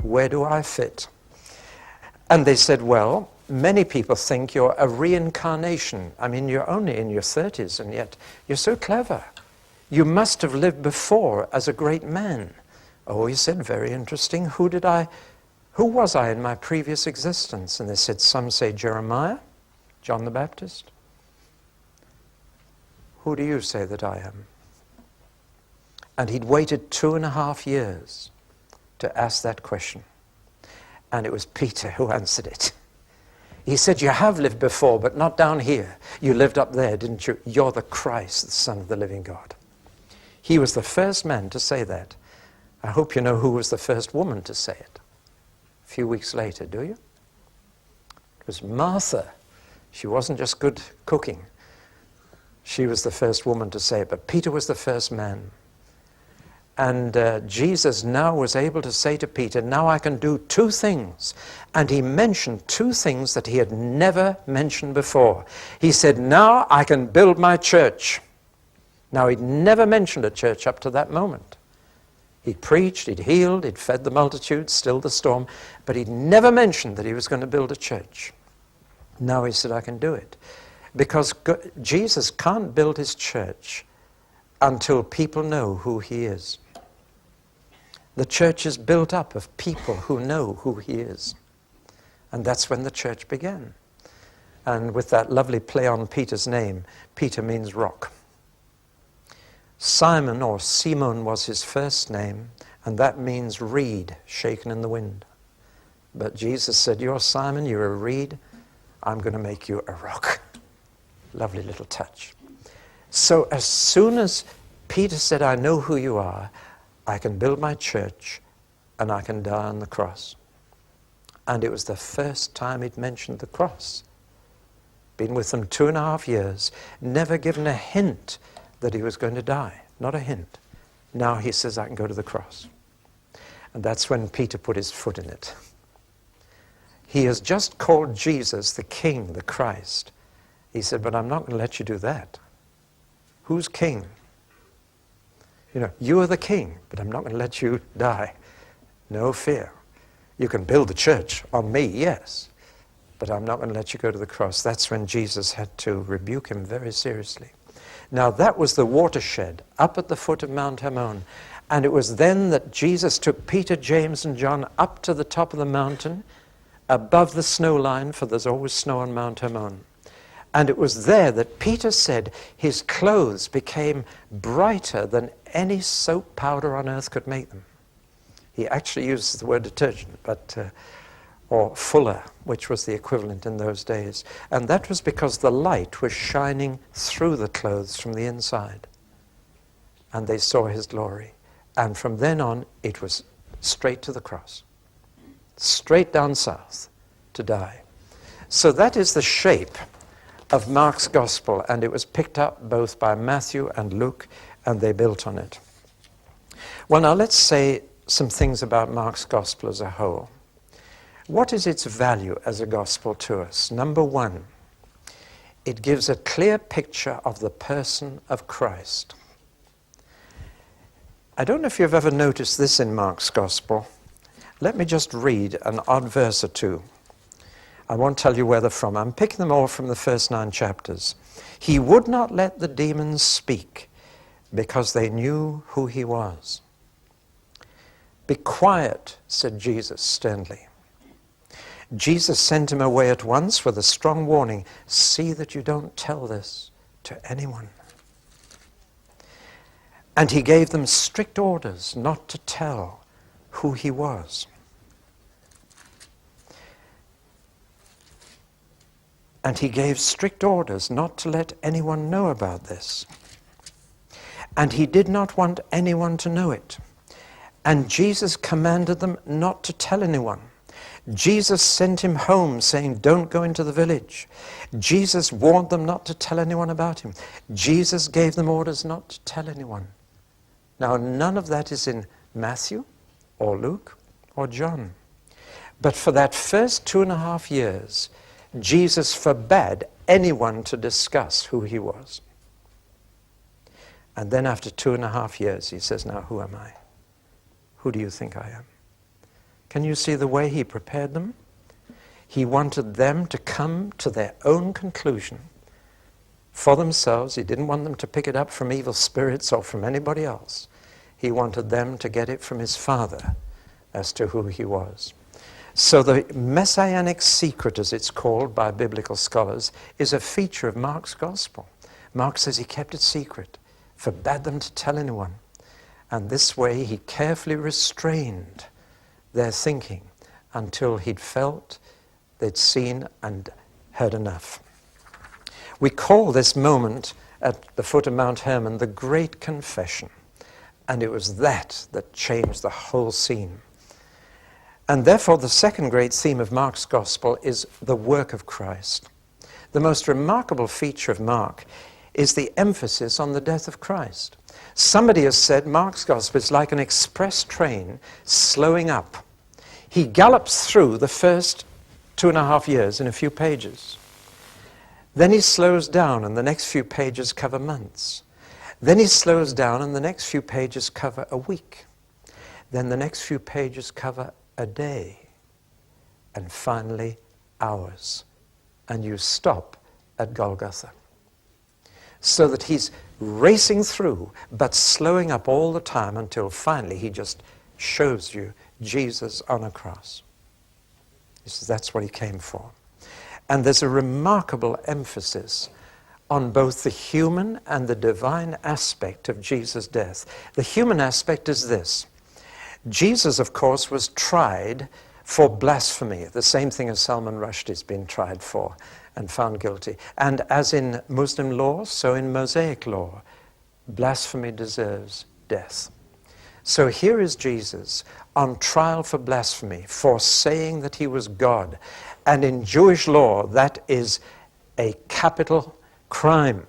Where do I fit?" And they said, "Well, many people think you're a reincarnation. I mean, you're only in your 30s and yet you're so clever. You must have lived before as a great man." Oh, he said, "Very interesting. Who was I in my previous existence?" And they said, "Some say Jeremiah, John the Baptist. Who do you say that I am?" And he'd waited 2.5 years to ask that question. And it was Peter who answered it. He said, "You have lived before, but not down here. You lived up there, didn't you? You're the Christ, the Son of the living God." He was the first man to say that. I hope you know who was the first woman to say it. A few weeks later, do you? It was Martha. She wasn't just good cooking. She was the first woman to say it, but Peter was the first man. And Jesus now was able to say to Peter, "Now I can do 2 things." And he mentioned 2 things that he had never mentioned before. He said, "Now I can build my church." Now he'd never mentioned a church up to that moment. He'd preached, he'd healed, he'd fed the multitudes, stilled the storm, but he'd never mentioned that he was going to build a church. Now he said, "I can do it." Because Jesus can't build his church until people know who he is. The church is built up of people who know who he is. And that's when the church began. And with that lovely play on Peter's name, Peter means rock. Simon, or Simon, was his first name, and that means reed shaken in the wind. But Jesus said, "You're Simon, you're a reed, I'm going to make you a rock." Lovely little touch. So as soon as Peter said, "I know who you are, I can build my church, and I can die on the cross." And it was the first time he'd mentioned the cross. Been with them 2.5 years, never given a hint that he was going to die. Not a hint. Now he says, I can go to the cross. And that's when Peter put his foot in it. He has just called Jesus the King, the Christ. He said, but I'm not going to let you do that. Who's king? You know, you are the king, but I'm not going to let you die. No fear. You can build the church on me, yes, but I'm not going to let you go to the cross. That's when Jesus had to rebuke him very seriously. Now that was the watershed up at the foot of Mount Hermon. And it was then that Jesus took Peter, James, and John up to the top of the mountain, above the snow line, for there's always snow on Mount Hermon. And it was there that Peter said his clothes became brighter than any soap powder on earth could make them. He actually uses the word detergent, or fuller, which was the equivalent in those days. And that was because the light was shining through the clothes from the inside. And they saw his glory. And from then on, it was straight to the cross. Straight down south to die. So that is the shape of Mark's gospel, and it was picked up both by Matthew and Luke, and they built on it. Well, now let's say some things about Mark's gospel as a whole. What is its value as a gospel to us? Number one, it gives a clear picture of the person of Christ. I don't know if you've ever noticed this in Mark's gospel. Let me just read an odd verse or two. I won't tell you where they're from. I'm picking them all from the first 9 chapters. He would not let the demons speak because they knew who he was. Be quiet, said Jesus sternly. Jesus sent him away at once with a strong warning. See that you don't tell this to anyone. And he gave them strict orders not to tell who he was. And he gave strict orders not to let anyone know about this. And he did not want anyone to know it. And Jesus commanded them not to tell anyone. Jesus sent him home saying, don't go into the village. Jesus warned them not to tell anyone about him. Jesus gave them orders not to tell anyone. Now, none of that is in Matthew or Luke or John. But for that first 2.5 years, Jesus forbade anyone to discuss who he was. And then after 2.5 years, he says, now who am I? Who do you think I am? Can you see the way he prepared them? He wanted them to come to their own conclusion for themselves. He didn't want them to pick it up from evil spirits or from anybody else. He wanted them to get it from his Father as to who he was. So the messianic secret, as it's called by biblical scholars, is a feature of Mark's gospel. Mark says he kept it secret, forbade them to tell anyone. And this way he carefully restrained their thinking until he'd felt, they'd seen and heard enough. We call this moment at the foot of Mount Hermon the Great Confession. And it was that changed the whole scene. And therefore the second great theme of Mark's gospel is the work of Christ. The most remarkable feature of Mark is the emphasis on the death of Christ. Somebody has said Mark's gospel is like an express train slowing up. He gallops through the first 2.5 years in a few pages. Then he slows down and the next few pages cover months. Then he slows down and the next few pages cover a week. Then the next few pages cover a day. And finally, hours. And you stop at Golgotha. So that he's racing through, but slowing up all the time until finally he just shows you Jesus on a cross. He says that's what he came for. And there's a remarkable emphasis on both the human and the divine aspect of Jesus' death. The human aspect is this. Jesus, of course, was tried for blasphemy, the same thing as Salman Rushdie's been tried for and found guilty. And as in Muslim law, so in Mosaic law, blasphemy deserves death. So here is Jesus on trial for blasphemy, for saying that he was God. And in Jewish law, that is a capital crime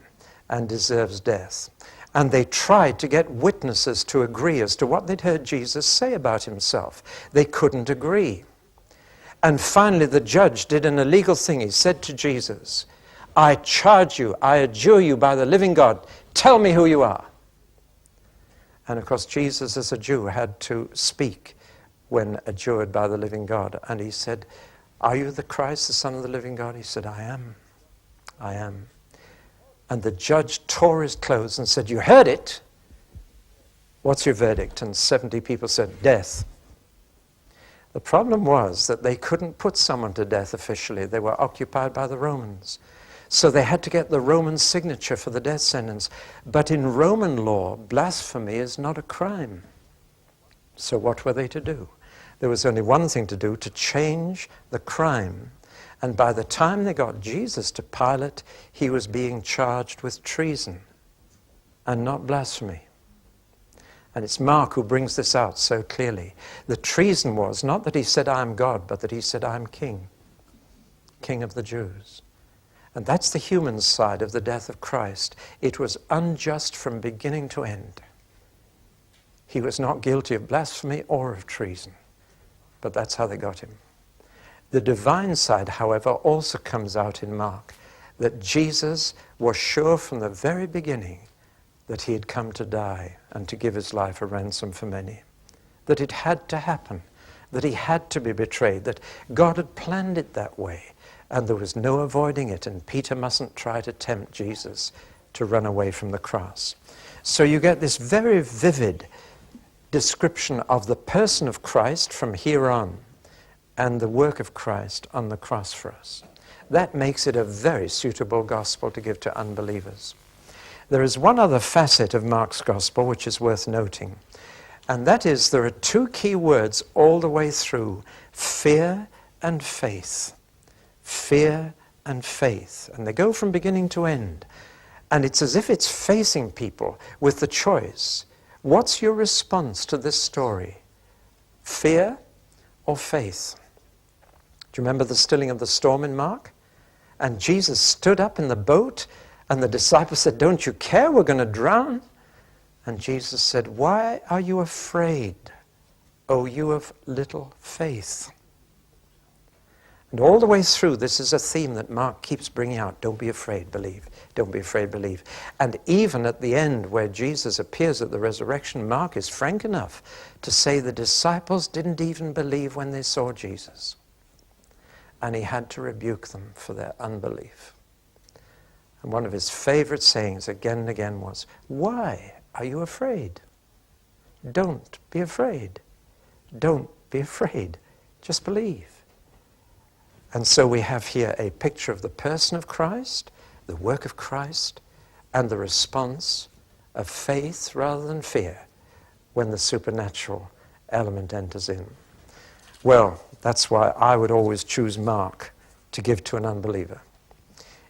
and deserves death. And they tried to get witnesses to agree as to what they'd heard Jesus say about himself. They couldn't agree. And finally, the judge did an illegal thing. He said to Jesus, I charge you, I adjure you by the living God, tell me who you are. And of course, Jesus as a Jew had to speak when adjured by the living God. And he said, are you the Christ, the Son of the living God? He said, I am. I am. And the judge tore his clothes and said, you heard it. What's your verdict? And 70 people said, death. The problem was that they couldn't put someone to death officially. They were occupied by the Romans. So they had to get the Roman signature for the death sentence. But in Roman law, blasphemy is not a crime. So what were they to do? There was only one thing to do, to change the crime. And by the time they got Jesus to Pilate, he was being charged with treason and not blasphemy. And it's Mark who brings this out so clearly. The treason was not that he said, I am God, but that he said, I am king, king of the Jews. And that's the human side of the death of Christ. It was unjust from beginning to end. He was not guilty of blasphemy or of treason, but that's how they got him. The divine side, however, also comes out in Mark, that Jesus was sure from the very beginning that he had come to die and to give his life a ransom for many, that it had to happen, that he had to be betrayed, that God had planned it that way, and there was no avoiding it, and Peter mustn't try to tempt Jesus to run away from the cross. So you get this very vivid description of the person of Christ from here on, and the work of Christ on the cross for us. That makes it a very suitable gospel to give to unbelievers. There is one other facet of Mark's gospel which is worth noting, and that is there are two key words all the way through: fear and faith. Fear and faith. And they go from beginning to end. And it's as if it's facing people with the choice. What's your response to this story? Fear or faith? Do you remember the stilling of the storm in Mark? And Jesus stood up in the boat, and the disciples said, don't you care? We're going to drown. And Jesus said, why are you afraid, O you of little faith? And all the way through, this is a theme that Mark keeps bringing out. Don't be afraid, believe. Don't be afraid, believe. And even at the end, where Jesus appears at the resurrection, Mark is frank enough to say the disciples didn't even believe when they saw Jesus. And he had to rebuke them for their unbelief. And one of his favorite sayings again and again was, why are you afraid? Don't be afraid. Don't be afraid. Just believe. And so we have here a picture of the person of Christ, the work of Christ, and the response of faith rather than fear when the supernatural element enters in. Well, that's why I would always choose Mark to give to an unbeliever.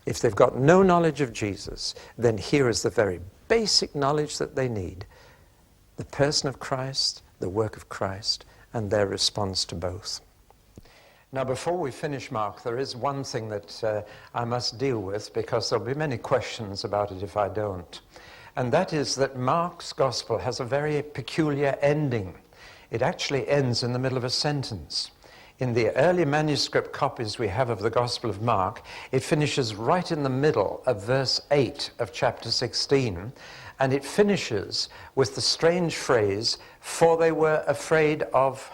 If they've got no knowledge of Jesus, then here is the very basic knowledge that they need: the person of Christ, the work of Christ, and their response to both. Now, before we finish Mark, there is one thing that I must deal with, because there'll be many questions about it if I don't. And that is that Mark's gospel has a very peculiar ending. It actually ends in the middle of a sentence. In the early manuscript copies we have of the Gospel of Mark, it finishes right in the middle of verse 8 of chapter 16, and it finishes with the strange phrase, for they were afraid of,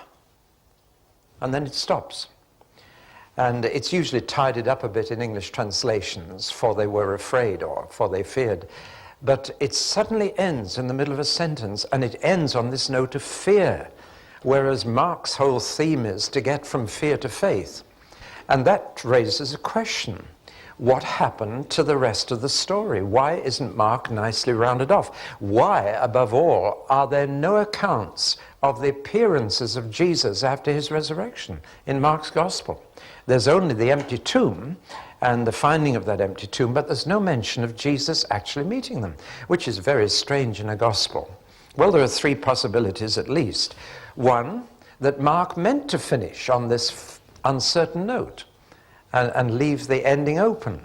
and then it stops. And it's usually tidied up a bit in English translations, for they were afraid or for they feared. But it suddenly ends in the middle of a sentence, and it ends on this note of fear, whereas Mark's whole theme is to get from fear to faith. And that raises a question. What happened to the rest of the story? Why isn't Mark nicely rounded off? Why, above all, are there no accounts of the appearances of Jesus after his resurrection in Mark's gospel? There's only the empty tomb and the finding of that empty tomb, but there's no mention of Jesus actually meeting them, which is very strange in a gospel. Well, there are three possibilities at least. One, that Mark meant to finish on this uncertain note and leave the ending open.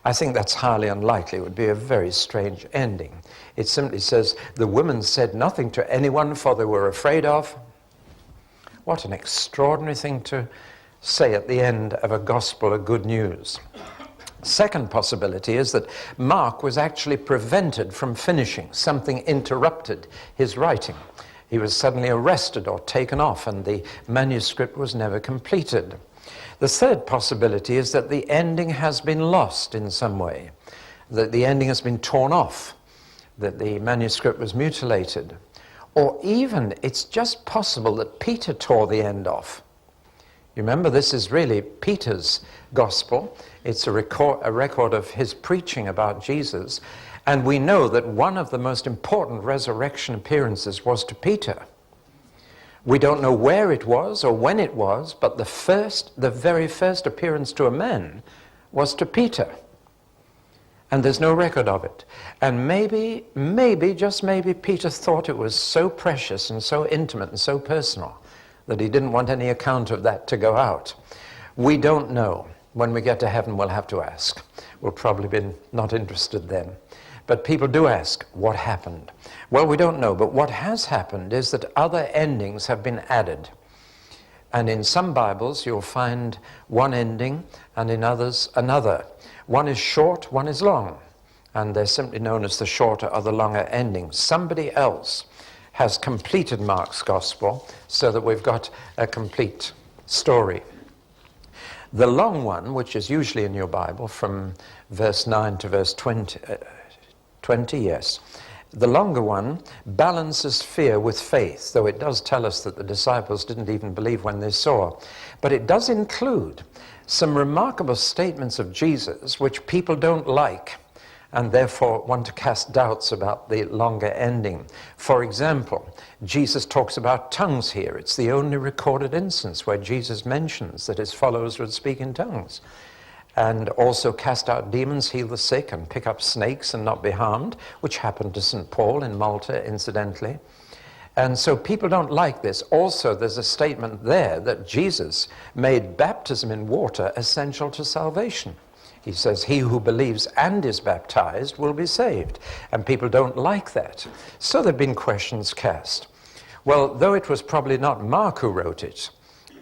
I think that's highly unlikely. It would be a very strange ending. It simply says, the women said nothing to anyone, for they were afraid of. What an extraordinary thing to say at the end of a gospel of good news. Second possibility is that Mark was actually prevented from finishing. Something interrupted his writing. He was suddenly arrested or taken off, and the manuscript was never completed. The third possibility is that the ending has been lost in some way, that the ending has been torn off, that the manuscript was mutilated, or even it's just possible that Peter tore the end off. You remember, this is really Peter's gospel. It's a record of his preaching about Jesus, and we know that one of the most important resurrection appearances was to Peter. We don't know where it was or when it was, but the very first appearance to a man was to Peter. And there's no record of it. And maybe, just maybe, Peter thought it was so precious and so intimate and so personal that he didn't want any account of that to go out. We don't know. When we get to heaven, we'll have to ask. We'll probably be not interested then. But people do ask, what happened? Well, we don't know, but what has happened is that other endings have been added. And in some Bibles, you'll find one ending, and in others, another. One is short, one is long, and they're simply known as the shorter or the longer endings. Somebody else has completed Mark's gospel so that we've got a complete story. The long one, which is usually in your Bible, from verse 9 to verse 20, yes. The longer one balances fear with faith, though it does tell us that the disciples didn't even believe when they saw. But it does include some remarkable statements of Jesus which people don't like, and therefore want to cast doubts about the longer ending. For example, Jesus talks about tongues here. It's the only recorded instance where Jesus mentions that his followers would speak in tongues. And also cast out demons, heal the sick, and pick up snakes and not be harmed, which happened to St. Paul in Malta, incidentally. And so people don't like this. Also, there's a statement there that Jesus made baptism in water essential to salvation. He says, he who believes and is baptized will be saved. And people don't like that. So there have been questions cast. Well, though it was probably not Mark who wrote it,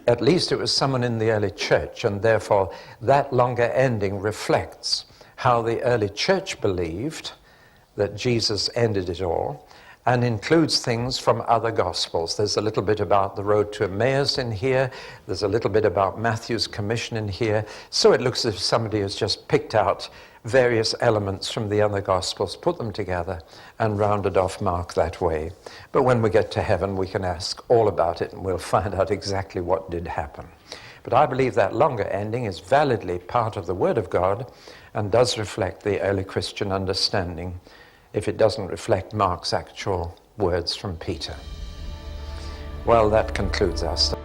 at least it was someone in the early church, and therefore that longer ending reflects how the early church believed that Jesus ended it all, and includes things from other Gospels. There's a little bit about the road to Emmaus in here. There's a little bit about Matthew's commission in here. So it looks as if somebody has just picked out various elements from the other Gospels, put them together, and rounded off Mark that way. But when we get to heaven, we can ask all about it, and we'll find out exactly what did happen. But I believe that longer ending is validly part of the Word of God and does reflect the early Christian understanding, if it doesn't reflect Mark's actual words from Peter. Well, that concludes our study.